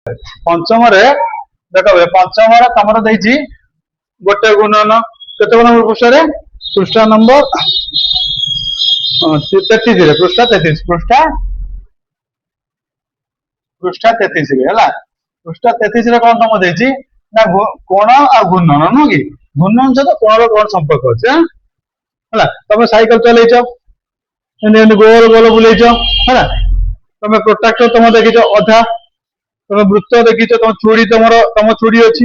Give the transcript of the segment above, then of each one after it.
पंचम देख पंचम तुम देखी गोटे गुणन केते नंबर पृष्ठ नंबर 33 पृष्ठ 33 पृष्ठ 33 कौन तुम देखी ना कोण आ घूर्णन नुह कि घूर्णन सहित कोण कोण संपर्क अच्छे है तुम साइकिल चलैच गोल गोल बुलेच है तुम प्रोट्राक्टर तुम देखीच अधा तुम वृत्त देखीच तुम चूड़ी तुम चूड़ी अच्छी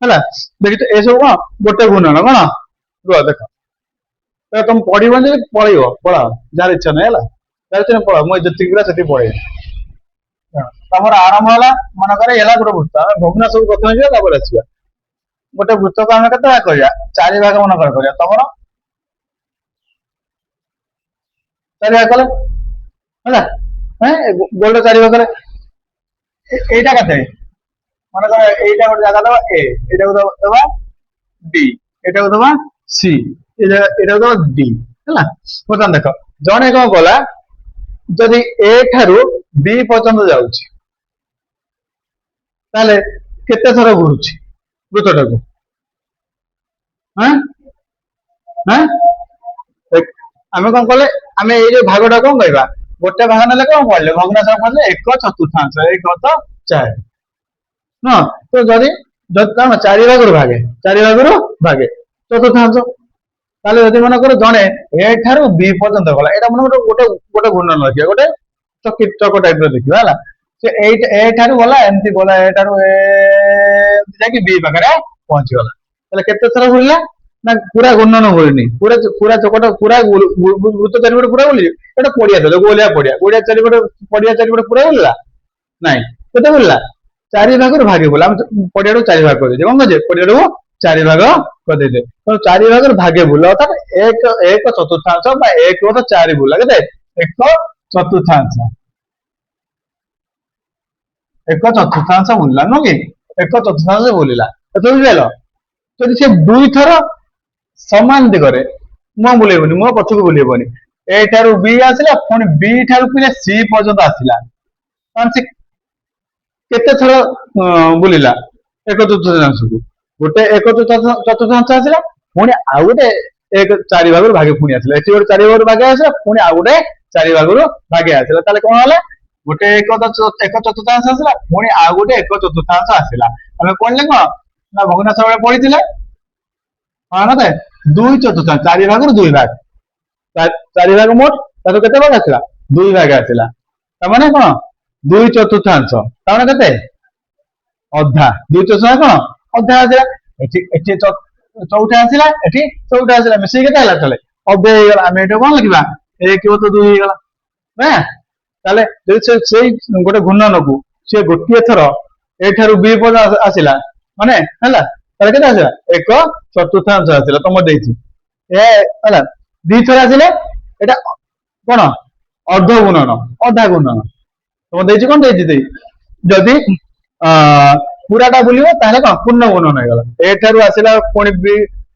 है देखीच ये सब कौन गोटे घूर्णन कौन रुआ देख तुम पढ़वन पढ़ पढ़ा जार इच्छा ना है जार इच्छा पढ़ा मुझे जी पढ़े तुम आरंभ है मनकर है गोटे वृत्त आम भग्ना सब प्रथम जावा आसवा गोटे वृत्त को आम के चारि भाग मनकर कर तुम चारि भाग कले है गोल्ड चारि भाग एटा के मनकर एटा गोटे जगह दबा ए एटा को दबा बी एटा को दबा सी एटा को दबा डी है बर्तमान देख जड़े कौन कला जदि ए ठारू बी पर्यंत जाऊँगी ताले केते थर घुरुची वृत्तटा को आम कौन कले आम ये भागटा कौन कहवा गोटे भाग ना कौन पढ़ले भग्नांश पढ़ले एक चतुर्थांश एक तो 4 हाँ तो जदि कौन चारि भाग भागे चतुर्थांश ताले जदि मन कर जड़े ए ठारू बी पर्यंत गला एटा मन गोटे गोटे घूर्णन रखिए गोटे चक टाइप देखिए है से ए ठारू गला एमती गला ए ठारू जाकि बी पाखे पहुंची गला ताले केते थर घुरला ना पूरा घूर्णन घुरनी पूरा पूरा चकटा पूरा वृत्त चारिपटे पूरा बुली एटा पड़िया देले गोलिया पड़िया चारिपटे पूरा बुलला नाଇଁ केते बुलला चारि भाग भागे बोला पड़िया चारि भाग कर दे कौन कहे पड़िया चारि भाग कर दे तो चारि भाग भागे बुल अर्थात एक चतुर्थांश एक 4 बुला के एक चतुर्थांश बुलला नुह कि एक चतुर्थांश बुलिला तो बुझल जदि से दुई थर समान दिगरे मुह बुलेबनी मुह पछक बुलेबनी ए ठारू बी आसला पुणी बी ठारू पिले सी पर्यंत आसला से केते थर बुलिला एक चतुर्थांश को गोटे एक चतुर्थांश आसला पुणी आउ गोटे एक 4 भाग भागे पुणी आसला एटी गोटे 4 भाग भागे आसला पुणी आउ गोटे 4 भाग भागे आसला ताले कोन होला गोटे एक चतुर्थांश आसला पुणी आउ गोटे एक चतुर्थांश आसला आमे कोनले कोन ना भग्नांश बेले पढ़िथिले हाँ ना 2 चतुर्थांश 4 भाग 2 भाग 4 भाग मोट तातो केते भाग आसला 2 भाग आसला तमाने कोन 2 चतुर्थांश तमाने केते अधा 2 चतुर्थांश कोन अधा आसला एठी चौथा आसला एठी चौथा आसला मिसी केते हला तले अधे हे गला आमे एटा कोन लिखिबा 1 तो 2 हे गला ना ताले जदि से गोटे घूर्णन को से गोटिए थर ए ठारू बी पर आसला माने हला ताले केते आसला एक चतुर्थांश आसला तुम देछि ए हला दी थर आसले एटा कोन अर्ध गुणन अधा गुणन तुम देछि कोन देछि दे जदि पूराटा बुलिबो ताले कोन पूर्ण गुणन हो गला ए ठारू आसला पुणी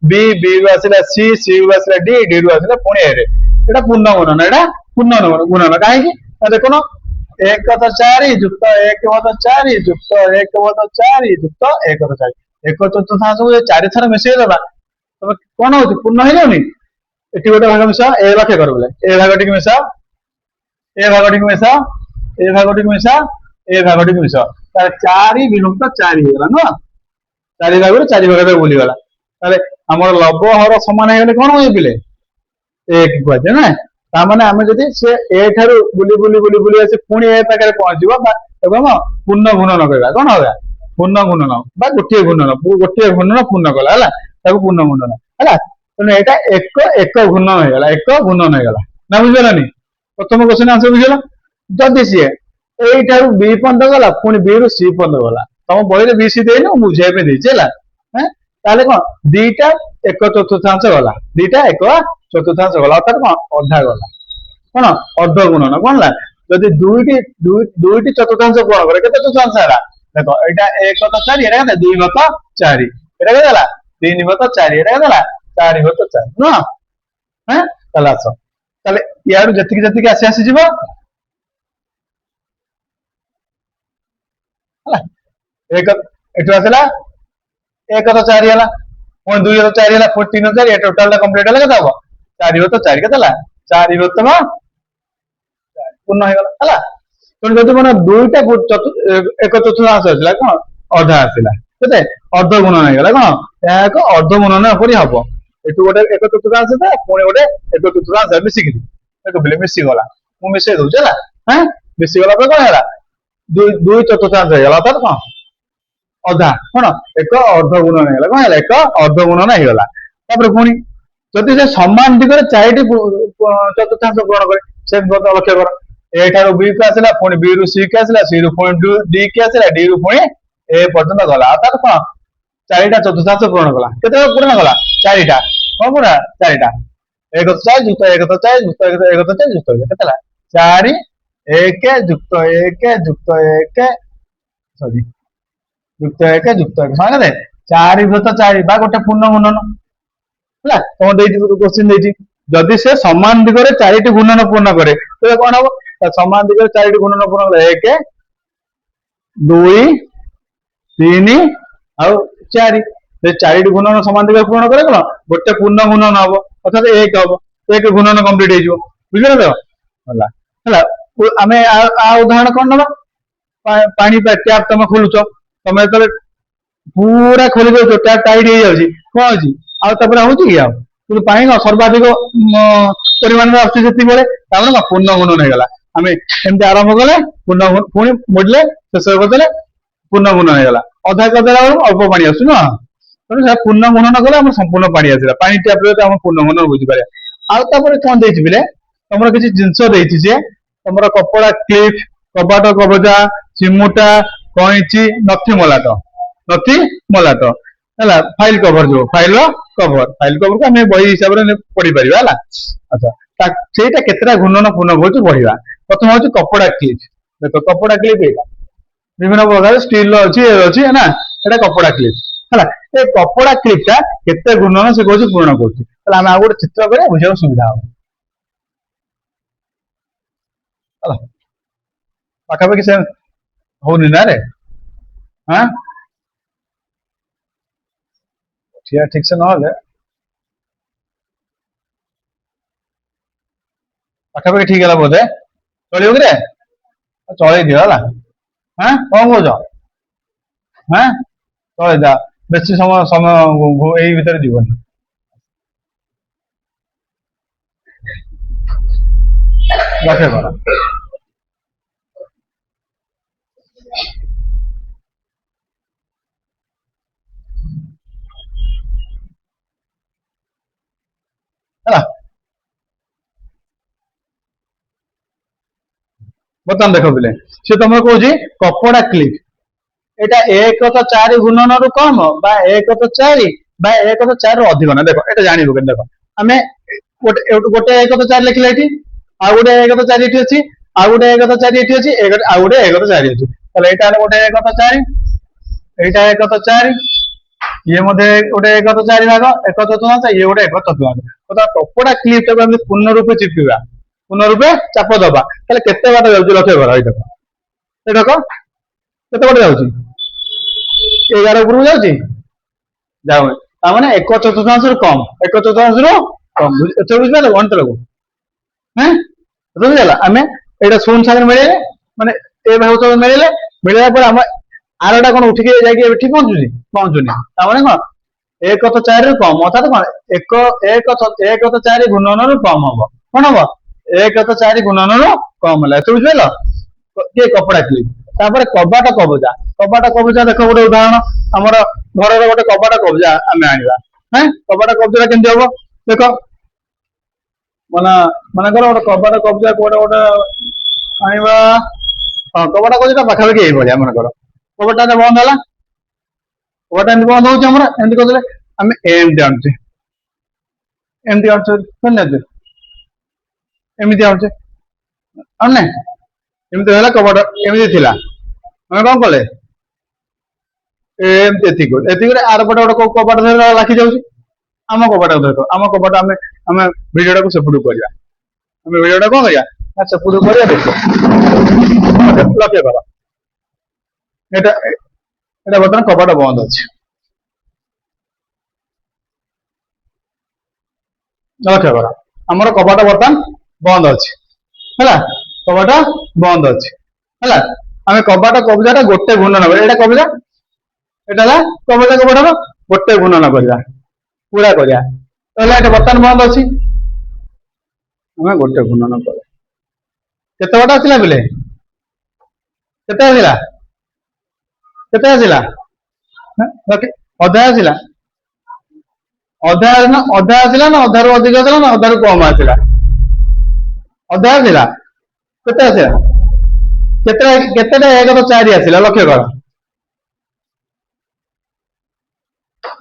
बी रु आसला सी रु आसला डी रु आसला पुणी ए रे एटा पूर्ण गुणन एटा पूर्ण गुणन काहे कि देखो 1 तो 4 युक्त 1 तो 4 युक्त 1 तो 4 युक्त 1 तो 4 एक चतुर्थांश को 4 थर मिसई देबा तब कोन होती पूर्ण हो जाउनी एटी गोटे भाग मिसा ए लाखे कर बोले ए भाग टिक मिसा ए भाग टिक मिसा ए भाग टिक मिसा ए भाग टिक मिसा तार 4 विभक्त 4 हो गला न 4 भाग रे बोली गला ताले हमर लव हर समान हे गले कोन होय पिले एक कहते ना ता माने आमे जदि से ए ठारू बुली बुली बुली बुली आसे पुणी ए पाखे पहुंचबा एवं पूर्ण गुणन करबा कोन होगा पूर्ण गुणन बा गोटिए गुणन पूर्ण कला हला ताको पूर्ण गुणन हला तने एटा एक गुणन हो गला एक गुणन हो गला ना बुझलनी प्रथम क्वेश्चन आंसर बुझला जदि से ए ठारू बी पर्यंत गला पुणी बी रु सी पर्यंत गला तम बही रे बी सी देनो बुझाई पे देछि हला हैं ताले कोन दीटा एक चतुर्थांश गला दीटा एक चतुर्थांश गला अर्थात कोन अधा गला कोन अर्ध गुणन कोन ला जदि दुईटी चतुर्थांश गुण करे केते चतुर्थांश हला देखो एटा 1 तो 4 एटा केते 2 तो 4 एटा केते हला 3 तो 4 एटा केते हला 4 तो 4 न हैं तला आसो ताले यार जतिक आसी आसी जीवो हला ଏକ ଏଠୁ ଆସିଲା 1/4 ହେଲା, ପୁଣି 2/4 ହେଲା, ପୁଣି 3/4, ଏ ଟୋଟାଲ ଟା କମ୍ପ୍ଲିଟ ହେଲା କେତେ ହବ? 4/4 କେତେ ହେଲା? 4/4 ପୂର୍ଣ୍ଣ ହେଇଗଲା ହେଲା। ତେଣୁ ଯଦି ମାନେ ଦୁଇଟା 1/4 ଆସିଲା କଣ ଅଧା ଆସିଲା, କେତେ ଅର୍ଧ ଗୁଣନ ହେଇଗଲା, କଣ ଏହା ଏକ ଅର୍ଧ ଗୁଣନ ପରି ହବ। ଏଠୁ ଗୋଟେ 1/4 ପୁଣି ଗୋଟେ 1/4 ମିଶିକିରି ଦେଖ ମିଶିଗଲା, ମୁଁ ମିଶେଇ ଦଉଛି ହେଲା। ମିଶିଗଲା ପରେ କଣ ହେଲା? 2/4 ହେଇଗଲା, ଅର୍ଥାତ କଣ ଅଧା, କଣ ଏକ ଅର୍ଧ ଗୁଣନ ହେଇଗଲା, କଣ ହେଲା? ଏକ ଅର୍ଧ ଗୁଣନ ହେଇଗଲା। ତାପରେ ପୁଣି ଯଦି ସେ ସମାନ ଦିଗରେ 4ଟି ଚତୁର୍ଥାଂଶ ପୂରଣ କରେ, ସେ ଲକ୍ଷ୍ୟ କର, ଏ ଠାରୁ B କୁ ଆସିଲା, ପୁଣି B ରୁ C କୁ ଆସିଲା, C ରୁ ପୁଣି D କୁ ଆସିଲା, D ରୁ ପୁଣି A ପର୍ଯ୍ୟନ୍ତ ଗଲା, ଅର୍ଥାତ କଣ 4ଟା ଚତୁର୍ଥାଂଶ ପୂରଣ କଲା। କେତେବେଳେ ପୂରଣ କଲା? 4ଟା, କଣ ପୁରା 4ଟା, 1/4 ଯୁକ୍ତ 1/4 ଯୁକ୍ତ 1/4 ଯୁକ୍ତ କେତେ ହେଲା? 4 1 ଯୁକ୍ତ 1 ଯୁକ୍ତ 1 ସରି ଯୁକ୍ତ 1 ଯୁକ୍ତ 1 ସମାନ କେତେ? 4/4 ବା ଗୋଟେ ପୂର୍ଣ୍ଣ ଗୁଣନ ହେଲା। କଣ ଦେଇଛି କୋଶ୍ଚିନ୍ ଦେଇଛି, ଯଦି ସେ ସମାନ ଦିଗରେ 4ଟି ଗୁଣନ ପୂର୍ଣ୍ଣ କରେ ତେବେ କଣ ହବ? ସମାନ ଦିଗରେ 4ଟି ଗୁଣନ ପୂର୍ଣ୍ଣ କଲେ 1 2 3 ଆଉ 4, ସେ 4ଟି ଗୁଣନ ସମାନ ଦିଗରେ ପୂରଣ କଲେ କଣ ଗୋଟେ ପୂର୍ଣ୍ଣ ଗୁଣନ ହବ, ଅର୍ଥାତ 1 ହବ, 1 ଗୁଣନ କମ୍ପ୍ଲିଟ ହେଇଯିବ, ବୁଝିଲ ତ ହେଲା। ହେଲା ଆମେ ଉଦାହରଣ କଣ ନବା? ପାଣି ଟ୍ୟାପ ତମେ ଖୋଲୁଛ, ତମେ ଯେତେବେଳେ ପୁରା ଖୋଲି ଦଉଛ, ଟ୍ୟାପ ଟାଇଟ ହେଇଯାଉଛି, କଣ ହଉଛି? ଆଉ ତାପରେ ହଉଛି କି ଆଉ? କିନ୍ତୁ ପାଣି କଣ ସର୍ବାଧିକ ପରିମାଣରେ ଆସୁଛି ଯେତିକିବେଳେ, ତାପରେ କଣ ପୂର୍ଣ୍ଣ ଗୁଣନ ହେଇଗଲା। ଆମେ ଏମିତି ଆରମ୍ଭ କଲେ ପୂର୍ଣ୍ଣ, ପୁଣି ମୋଡ଼ିଲେ ଶେଷ କରିଦେଲେ ପୂର୍ଣ୍ଣ ଗୁଣନ ହେଇଗଲା। ଅଧା କରିଦେଲା ବେଳକୁ ଅଳ୍ପ ପାଣି ଆସୁଛି ନା, ତେଣୁ ସେ ପୂର୍ଣ୍ଣ ଗୁଣନ କଲେ ଆମର ସମ୍ପୂର୍ଣ୍ଣ ପାଣି ଆସିଲା। ପାଣି ଟ୍ୟାପରେ ଆମେ ପୂର୍ଣ୍ଣ ଗୁଣନ ବୁଝିପାରିବା। ଆଉ ତାପରେ କଣ ଦେଇଛି ପିଲେ, ତମର କିଛି ଜିନିଷ ଦେଇଛି ଯେ ତମର କପଡା କ୍ଲିପ, କବାଟ କବଜା, ଚିମୁଟା, କଇଁଚି, ନଥି ମଲାଟ ହେଲା, ଫାଇଲ କଭର, ଯୋଉ ଫାଇଲ କଭରକୁ ଆମେ ବହି ହିସାବରେ ପଢିପାରିବା ହେଲା। ଆଚ୍ଛା, ସେଇଟା କେତେଟା ଗୁଣନ ପୂର୍ଣ୍ଣ କରୁଛୁ ପଢିବା। ପ୍ରଥମ ହଉଛି କପଡା କ୍ଲିପ। ଦେଖ କପଡା କ୍ଲିପ ଏଇଟା ବିଭିନ୍ନ ପ୍ରକାର ଷ୍ଟିଲ ଅଛି, ଅଛି ନା, ଏଟା କପଡା କ୍ଲିପ ହେଲା। ଏ କପଡା କ୍ଲିପ ଟା କେତେ ଗୁଣନ ସେ କହୁଛି ପୂରଣ କରୁଛି, ତାହେଲେ ଆମେ ଆଉ ଗୋଟେ ଚିତ୍ର କରିବା, ବୁଝିବାକୁ ସୁବିଧା ହବ ହେଲା। ପାଖାପାଖି ସେ ହଉନି ନା ରେ, ଠିକ ସେ ନହେଲେ ପାଖାପାଖି ଠିକ ହେଲା ବୋଧେ, ଚଳିବ କିରେ? ଚଳେଇ ଦିଅ ହେଲା। କଣ କହୁଛ? ଚଳେଇ ଦିଅ, ବେଶୀ ସମୟ ଏଇ ଭିତରେ ଯିବନି। ଲକ୍ଷ୍ୟ କର, ହେଲା। ବର୍ତ୍ତମାନ ଦେଖ ପିଲେ, ସେ ତମର କହୁଛି କପଡା କ୍ଲିପ, এটা 1/4 ଗୁଣନରୁ କମ ବା 1/4 ବା 1/4 ରୁ ଅଧିକ ନା। ଦେଖ ଏଟା ଜାଣିବୁ କେମିତି, ଦେଖ ଆମେ ଗୋଟେ 1/4 ଲେଖିଲେ ଏଠି, ଆଉ ଗୋଟେ 1/4 ଏଠି ଅଛି, ଆଉ ଗୋଟେ 1/4 ଏଠି ଅଛି, ଆଉ ଗୋଟେ 1/4 ଅଛି, ତାହେଲେ ଏଇଟା ହେଲା ଗୋଟେ 1/4, ଏଇଟା 1/4, ଇଏ ମଧ୍ୟ ଗୋଟେ 1/4 ଭାଗ 1/4, ଇଏ ଗୋଟେ 1/4। କପଡା କ୍ଲିପ ଟାକୁ ଆମେ ପୂର୍ଣ୍ଣ ରୂପେ ଚିପିବା, ପୂର୍ଣ୍ଣ ରୂପେ ଚାପ ଦବା, ତାହେଲେ କେତେ ବାଟ ଯାଉଛି ଲକ୍ଷ୍ୟ କର। ଏଇ ଦେଖ, ଏଇ ଦେଖ କେତେ ବାଟ ଯାଉଛି, 11 ଉପରକୁ ଯାଉଛି, ଯାଉନି, ତାମାନେ 1/4 ରୁ କମ, 1/4 ରୁ କମ, ଏଥର ବୁଝିପାରିଲେ ଗଣିତ ଲୋକ? ବୁଝିଗଲା। ଆମେ ଏଇଟା ଶୂନ ସାଙ୍ଗରେ ମିଳେଇଲେ, ମାନେ ଏ ଭାଗ ମିଳେଇଲେ, ମିଳିଲା ପରେ ଆମ ଆରଟା କଣ ଉଠିକି ଯାଇକି ଏଠି ପହଞ୍ଚୁନି, ତାମାନେ କଣ 1/4 ରୁ କମ, ଅର୍ଥାତ କଣ 1/4 ଗୁଣନରୁ କମ ହବ, କଣ ହବ? 1/4 ଗୁଣନରୁ କମ ହେଲା, ଏତେ ବୁଝିପାରିଲ? କିଏ? କପଡା କ୍ଲିପ। ତାପରେ କବାଟ କବଜା, କବାଟ କବଜା ଦେଖ ଗୋଟେ ଉଦାହରଣ, ଆମର ଘରର ଗୋଟେ କବାଟ କବଜା ଆମେ ଆଣିବା। କବାଟ କବଜା କେମିତି ହବ? ଦେଖ ମନେକର ଗୋଟେ କବାଟ କବଜା କୋଉଟା ଗୋଟେ ଆଣିବା, କବାଟ କବଜା ପାଖାପାଖି ଏଇଭଳିଆ। ମନେକର କବାଟଟା ବନ୍ଦ ହେଲା, କବାଟ ଏମିତି ବନ୍ଦ ହଉଛି, ଆମର ଏମିତି କରିଦେଲେ, ଆମେ ଏମିତି ଆଣୁଛେ, ଏମିତି ଆଣୁଛେ, ଏମିତି ଆଣୁଛେ, ଆଣୁନେ? ଏମିତି ହେଲା, କବାଟ ଏମିତି ଥିଲା, ଆମେ କଣ କଲେ ଏମିତି ଏତିକି ଆରପଟେ ଗୋଟେ କବାଟ ଧରି ଲାଖି ଯାଉଛି, ଆମ କବାଟ ଧର, ଆମ କବାଟ ଆମେ ଆମେ ଭିଡିଓଟାକୁ ସେପଟକୁ କରିବା, ଆମେ ଭିଡିଓଟା କଣ କରିବା ନା ସେପଟକୁ କରିବା। ଦେଖ ଲକ୍ଷ୍ୟ କର, এটা বর্তমান কপাট বন্ধ আছে। লক্ষ্য কର ଆମର କବାଟ ବର୍ତ୍ତମାନ ବନ୍ଦ ଅଛି ହେଲା, କବାଟ ବନ୍ଦ ଅଛି ହେଲା। ଆମେ କବାଟ କବଜାଟା ଗୋଟେ ଗୁଣନ କରିବା, ଏଇଟା କବଜା, ଏଇଟା ହେଲା କବଜା କବାଟର ଗୋଟେ ଗୁଣନ କରିବା, ପୁରା କରିବା, ତାହେଲେ ଏଇଟା ବର୍ତ୍ତମାନ ବନ୍ଦ ଅଛି, ଆମେ ଗୋଟେ ଗୁଣନ କରିବା। କେତେ ବାଟ ଆସିଲା ପିଲେ? କେତେ ଆସିଲା? କେତେ ଆସିଲା? ଅଧା ଆସିଲା? ଅଧା ଆସିଲା ନା ଅଧାରୁ ଅଧିକ ଆସିଲା ନା ଅଧାରୁ କମ ଆସିଲା? ଅଧା ଆସିଲା। କେତେ ଆସିଲା? କେତେଟା 1 ତ 4 ଆସିଲା, ଲକ୍ଷ୍ୟ କର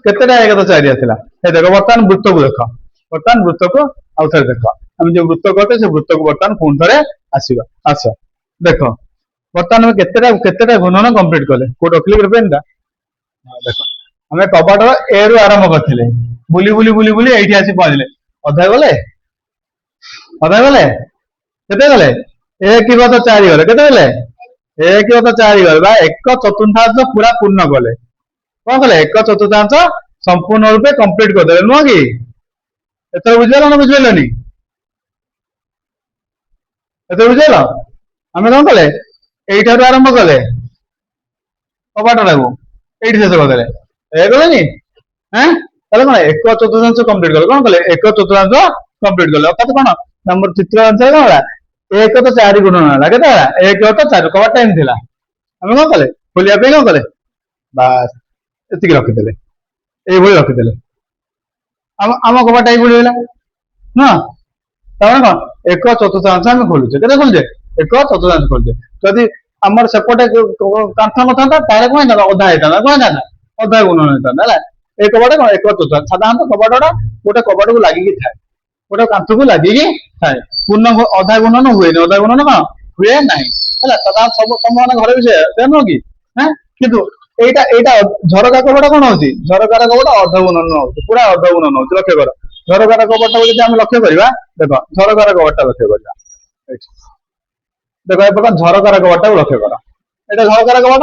କେତେଟା 1 ତ 4 ଆସିଲା। ଏ ଦେଖ ବର୍ତ୍ତମାନ ବୃତ୍ତକୁ ଦେଖ, ବର୍ତ୍ତମାନ ବୃତ୍ତକୁ ଆଉ ଥରେ ଦେଖ, ଆମେ ଯୋଉ ବୃତ୍ତ କରିଛେ ସେ ବୃତ୍ତକୁ ବର୍ତ୍ତମାନ ପୁଣି ଥରେ ଆସିବା। ଆସ ଦେଖ ବର୍ତ୍ତମାନ ଆମେ କେତେଟା ଗୁଣନ କମ୍ପ୍ଲିଟ କଲେ, କୋଉଠି ରଖିଲେ ଗୋଟେ ପେନ୍ ଟା, ଦେଖ ଆମେ କବାଟର ଏ ରୁ ଆରମ୍ଭ କରିଥିଲେ, ବୁଲି ବୁଲି ବୁଲି ବୁଲି ଏଇଠି ଆସି ପହଞ୍ଚିଲେ, ଅଧା ଗଲେ, ଅଧା ଗଲେ, କେତେ ଗଲେ? 1/4 ଗଲେ, କେତେ ଗଲେ? 1/4 ଗଲେ ବା 1/4 ପୁରା ପୂର୍ଣ୍ଣ କଲେ। କଣ କଲେ? 1/4 ସମ୍ପୂର୍ଣ୍ଣ ରୂପେ କମ୍ପ୍ଲିଟ କରିଦେଲେ, ନୁହଁ କି? ଏଥର ବୁଝିପାରିଲ ନା ବୁଝିପାରିଲନି? ଏଥର ବୁଝିପାରିଲ? ଆମେ କଣ କଲେ? ଏଇଠାରୁ ଆରମ୍ଭ କଲେ କବାଟଟାକୁ, ଏଇଠି ଶେଷ କରିଦେଲେ, ଏ କଲେନି ତାହେଲେ କଣ 1/4 କମ୍ପ୍ଲିଟ କଲେ, କଣ କଲେ? 1/4 କମ୍ପ୍ଲିଟ କଲେ, ଅର୍ଥାତ କଣ ଆମର ଚିତ୍ର ଅନୁସାରେ କଣ ହେଲା? 1/4 ଗୁଣନ ହେଲା, କେତେ ହେଲା? 1/4 କବାଟଟା ଏମିତି ଥିଲା, ଆମେ କଣ କଲେ? ଖୋଲିବା ପାଇଁ କଣ କଲେ? ବାସ୍ ଏତିକି ରଖିଦେଲେ, ଏଇଭଳି ରଖିଦେଲେ, ଆମ କବାଟ ଏଇଭଳି ହେଲା ନୁହଁ? ତାମାନେ କଣ 1/4 ଆମେ ଖୋଲୁଛେ, କେତେ ଖୋଲୁଛେ? 1/4 ଖୋଲୁଛେ। ଯଦି ଆମର ସେପଟେ କାନ୍ଥ ନଥାନ୍ତା ତାହେଲେ କଣ ହେଇଥାନ୍ତା? ଅଧା ହେଇଥାନ୍ତା, କଣ ହେଇଥାନ୍ତା? ଅଧା ଗୁଣନ ହେଇଥାନ୍ତା ହେଲା। ଏଇ କବାଟ କଣ 1/4, ସାଧାରଣତଃ କବାଟଟା ଗୋଟେ କବାଟକୁ ଲାଗିକି ଥାଏ, ଗୋଟେ କାନ୍ଥକୁ ଲାଗିକି ଥାଏ, ପୂର୍ଣ୍ଣ ଅଧା ଗୁଣନ ହୁଏନି, ଅଧା ଗୁଣନ କଣ ହୁଏ ନାହିଁ ହେଲା। ସାଧାରଣ ସବୁ ତମମାନେ ଘରେ ବି ସେ ନୁହଁ କି? କିନ୍ତୁ ଏଇଟା ଝରକା କବାଟ କଣ ହଉଛି? ଝରକାର କବାଟ ଅର୍ଧ ଗୁଣନ ହଉଛି, ପୁରା ଅର୍ଧ ଗୁଣନ ହଉଛି, ଲକ୍ଷ୍ୟ କର। ଝରକାର କବାଟକୁ ଯଦି ଆମେ ଲକ୍ଷ୍ୟ କରିବା, ଦେଖ ଝରକାର କବାଟଟା ଲକ୍ଷ୍ୟ କରିବା, ଦେଖ ଏ ପ୍ରକାର ଝରକାର କବାଟଟାକୁ ଲକ୍ଷ୍ୟ କର, ଏଇଟା ଝରକାର କବାଟ,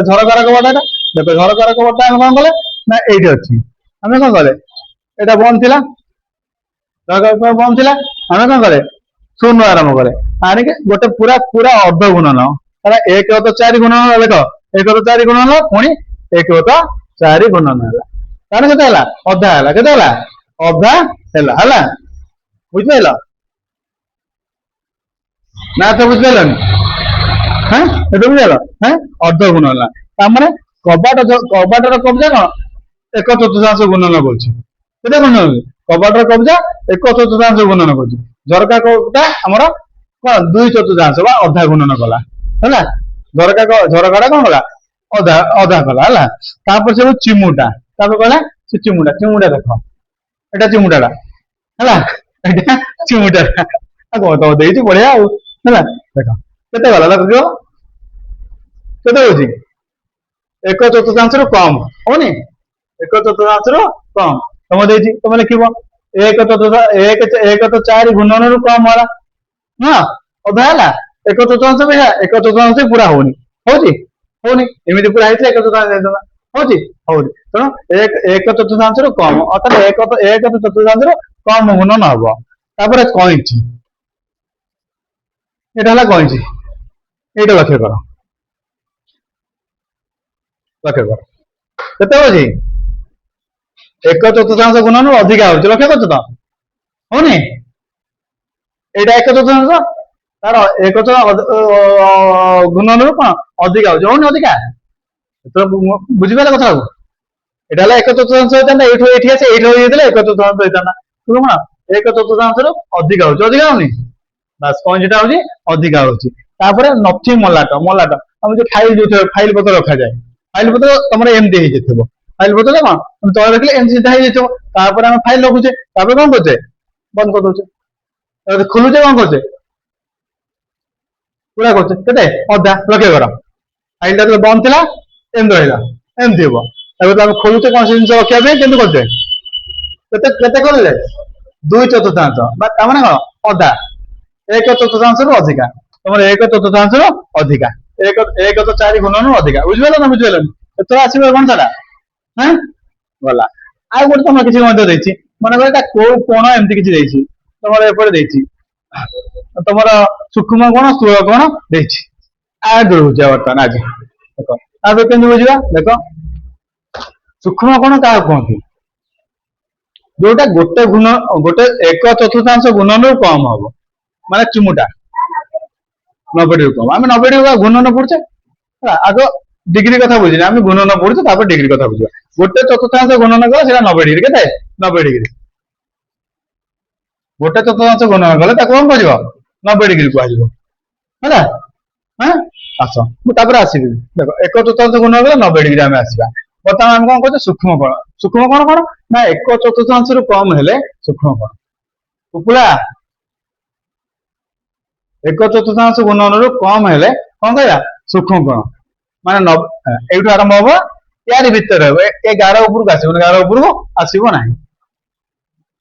ଝରକାର କବାଟ ଏଟା, ଦେଖ ଝରକାର କବାଟଟା ଆମେ କଣ କଲେ ନା ଏଇଠି ଅଛି, ଆମେ କଣ କଲେ? ଏଇଟା ବନ୍ଦ ଥିଲା, ଝରକାର ବନ୍ଦ ଥିଲା, ଆମେ କଣ କଲେ? ଶୂନ ଆରମ୍ଭ କଲେ, ଆଣିକି ଗୋଟେ ପୁରା ପୁରା ଅର୍ଧ ଗୁଣନ, ତାହେଲେ 1/4 ଗୁଣନ ହେଲା, ଦେଖ 1/4 ଗୁଣନ ହେଲା, ପୁଣି 1/4 ଗୁଣନ ହେଲା, ତାହେଲେ କେତେ ହେଲା? ଅଧା ହେଲା, କେତେ ହେଲା? ଅଧା ହେଲା, ହେଲା ବୁଝିପାରିଲ ନା? ତ ବୁଝିପାରିଲନି? ଏବେ ବୁଝିପାରିଲ? ଅର୍ଧ ଗୁଣ ହେଲା, ତାମାନେ କବାଟର କବଜା କଣ 1/4 ଗୁଣନ କରୁଛି, କେତେ ଗୁଣନ କରୁଛି? କବାଟର କବଜା 1/4 ଗୁଣନ କରୁଛି, ଝରକା କବଜା ଆମର କଣ 2/4 ବା ଅଧା ଗୁଣନ କଲା ହେଲା। ଝରକାଟା କଣ କଲା? ଅଧା ଅଧା କଲା ହେଲା। ତାପରେ ସେ ଚିମୁଟା, ତାପରେ କହିଲା ସେ ଚିମୁଟା, ଚିମୁଟା ଦେଖ, ଏଇଟା ଚିମୁଟାଟା ହେଲା, ଏଇଟା ଚିମୁଟାଟା କଣ ତ ଦେଇଛି ବଢିଆ ଆଉ ହେଲା। ଦେଖ କେତେ ଗଲା, ଦେଖ କେତେ ହଉଛି? 1/4 କମ ହଉନି, 1/4 କମ ତମ ଦେଇଛି, ତମେ ଲେଖିବ 1/4 ଗୁଣନରୁ କମ ହେଲା, ହଁ ଅଧା ହେଲା। 1/4 ବି 1/4 ପୁରା ହଉନି, ହଉଛି ହଉନି, ଏମିତି ପୁରା ହେଇଥିଲେ 1/4 ଦେଇଦେବା, ହଉଛି ହଉନି, ତେଣୁ 1/4 କମ, ଅର୍ଥାତ 1/4 କମ ଗୁଣନ ହବ। ତାପରେ କଇଁଚି, ଏଇଟା ହେଲା କଇଁଚି, ଏଇଟା ଲକ୍ଷ୍ୟ କର, ଲକ୍ଷ୍ୟ କର କେତେ ହଉଛି? 1/4 ଗୁଣନରୁ ଅଧିକା ହଉଛି, ଲକ୍ଷ୍ୟ କରୁଛ ତ? ହଉନି, ଏଇଟା 1/4, ତାର 1 ଗୁଣନରୁ କଣ ଅଧିକା ହଉଛି, ହଉନି ଅଧିକା? ବୁଝିପାରିଲ କଥାକୁ? ଏଇଟା ହେଲା 1/4 ହେଇଥାନ୍ତା, ଏଇଠୁ ଏଇଠି ଆସି ଏଇଠି ହେଇଥିଲେ 1/4 ହେଇଥାନ୍ତା, କିନ୍ତୁ କଣ 1/4 ଅଧିକା ହଉଛି, ଅଧିକା ହଉନି? ବାସ୍ କଇଁଚିଟା ହଉଛି ଅଧିକା ହଉଛି। ତାପରେ ନଥି ମଲାଟ, ମଲାଟ ଆମେ ଯୋଉ ଫାଇଲ ପତ୍ର ରଖାଯାଏ, ଫାଇଲ ପତ୍ର ତମର ଏମିତି ହେଇଯାଇଥିବ, ଫାଇଲ ପତ୍ର କଣ ତମେ ତଳେ ରଖିଲେ ଏମିତି ସିଧା ହେଇଯାଇଥିବ, ତାପରେ ଆମେ ଫାଇଲ ରଖୁଛେ, ତାପରେ କଣ କରୁଛେ? ବନ୍ଦ କରିଦଉଛେ, ଖୋଲୁଛେ, କଣ କରୁଛେ? ପୁରା କରୁଛେ, କେତେ? ଅଧା, ଲକ୍ଷ୍ୟ କର। ଫାଇଲଟା ଯେତେବେଳେ ବନ୍ଦ ଥିଲା ଏମିତି ରହିଲା, ଏମିତି ହବ, ତାପରେ ଆମେ ଖୋଲୁଛେ କଣ ସେ ଜିନିଷ ରଖିବା ପାଇଁ, କେମିତି କରୁଛେ? କେତେ କେତେ କରିଲେ? 2/4 ବା ତାମାନେ କଣ ଅଧା, 1/4 ରୁ ଅଧିକା, ତମର 1/4 ରୁ ଅଧିକା ଏକ ତ 4 ଗୁଣନ ଅଧିକା ବୁଝିପାରିଲ ନା ବୁଝିପାରିଲନି ଏଥର ଆସିବ କଣ ସେଟା ହଁ ଗଲା ଆଉ ଗୋଟେ ତମର କିଛି ମଧ୍ୟ ଦେଇଛି ମନେକର ଏଟା କୋଉ କୋଣ ଏମିତି କିଛି ଦେଇଛି ତମର ଏପଟେ ଦେଇଛି ତମର ସୂକ୍ଷ୍ମ କୋଣ ସ୍ଥୂଳ କୋଣ ଦେଇଛି ଆ ଦୂର ବୁଝିବା ବର୍ତ୍ତମାନ ଆଜି ଦେଖ ଆଉ କେମିତି ବୁଝିବା ଦେଖ ସୂକ୍ଷ୍ମ କୋଣ କାହାକୁ କୁହନ୍ତି ଯୋଉଟା ଗୋଟେ 1/4 ଗୁଣନରୁ କମ ହବ ମାନେ ଚୁମୁଟା 90 ରୁ କମ ଆମେ 90 ରୁ ଗୁଣନ ପଡୁଛେ ଆଗ डिग्री कथा बुझे आम गुणन पढ़ुचे डिग्री कथा बुझा गोटे चतुर्थांश गुणन कले सेटा 90 डिग्री केते 90 डिग्री गोटे चतुर्थांश गुणन कले कौन कह 90 डिग्री कह आस मुझे आसवि देख एक चतुर्थांश गुणन कले 90 डिग्री आम आसवा बर्तमान आम कौन कहे सूक्ष्म कोण कौन ना एक चतुर्थांश रु कम हेले सूक्ष्म कोण उपला एक चतुर्थांश गुणन रु कम हेले कौन कह सूक्ष्म कोण माने एठू आरंभ हम यार भितर ए 11 उपरको आसो 11 उपरको आसो ना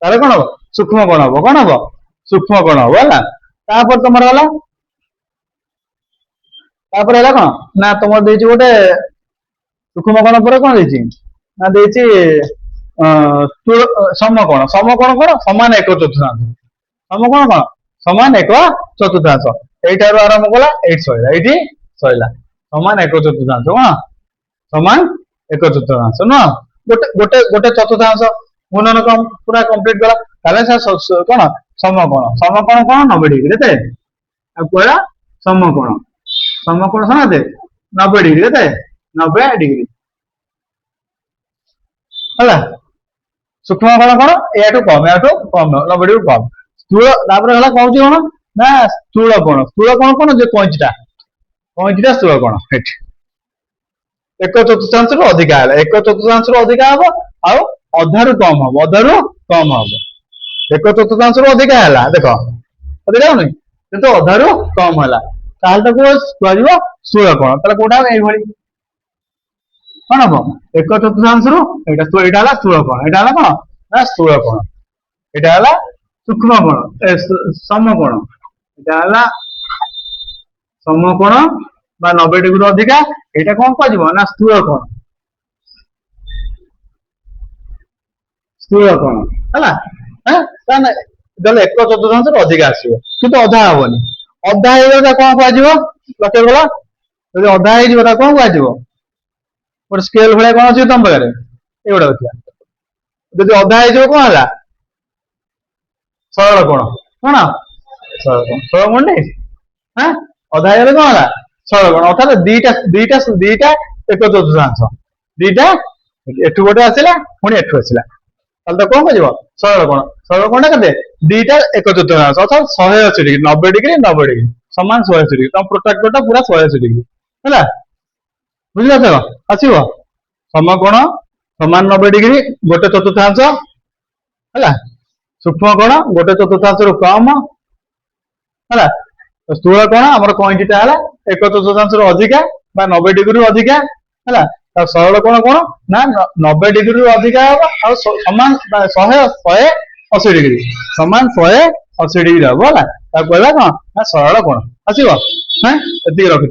ताले कौन हम सूक्ष्म कोण हम कौन हम सूक्ष्म कोण हम है तापर तुम गला तापर है कौन ना तुम देछि गोटे सूक्ष्म कोण पर कौन देछि ना देछि समकोण समकोण कौन समान एक चतुर्थांश समकोण कौन समान एक चतुर्थांश एठारु आरंभ कला एठी सइला एठी सइला समान एक चतुर्थांश कौन समान एक चतुर्थांश न गोटे गोटे गोटे चतुर्थांश गुणन कम पूरा कंप्लीट कला ताले कौन समकोण समकोण कौन 90 डिग्री ते कहला समकोण समकोण सनाते 90 डिग्री ते 90 डिग्री हला सूक्ष्म कोण कौन याठू कम 90 डिग्री कम स्थूल तापर हला कहउची कोन ना स्थूल कोण कोन जे पॉइंटटा स्थूल कोण एक चतुर्थांश रु अधिका है एक चतुर्थांश रु अधिका हम आउ अधारु कम हम एक चतुर्थांश रु अधिका है देख अधिका नहीं किंतु अधारु कम है ताहले ताको कहजिवो स्थूल कोण ताले कोटा एई भली कौन हम एक चतुर्थांश रु एटा स्थूल कोण एटा हला कोन ना स्थूल कोण एटा हला सूक्ष्म कोण समकोण एटा हला समकोण 90 डिग्री अधिका एटा कौन कह ना स्थूल कोण है गले एक चतुर्थांश अधिका आसो कि अधा हेनी अधा हो कौन कह लक्ष्य कल जब अधा हो कौन कह गोटे स्केल भाया कौन अच्छे तुम पाखे ये जब अधा हो कौन है सरल कोण कौन सरल कोण नहीं हाँ अधा हो कौन है सरल कोण अर्थात दीटा एक चतुर्थांश दीटा एठू गोटे आसला पुणी एठू आसला तो कौन कह सरल कोण के दीटा एक चतुर्थांश अर्थात 180 डिग्री 90 डिग्री 90 डिग्री समान 180 डिग्री तुम प्रोट्राक्टर पूरा 180 डिग्री है बुझल तो आसो समकोण समान 90 डिग्री गोटे चतुर्थांश है सूक्ष्म कोण गोटे चतुर्थांश रु कम है स्थूल कोण आम कईटा है एक चतुर्थांश रु अधिका 90 डिग्री रु अधिका है सरल कोण कौन ना 90 डिग्री रु अधिका हम समान 180 डिग्री समान 180 डिग्री हम है कहला कौन ना सरल कोण आसो हाँ ये रखी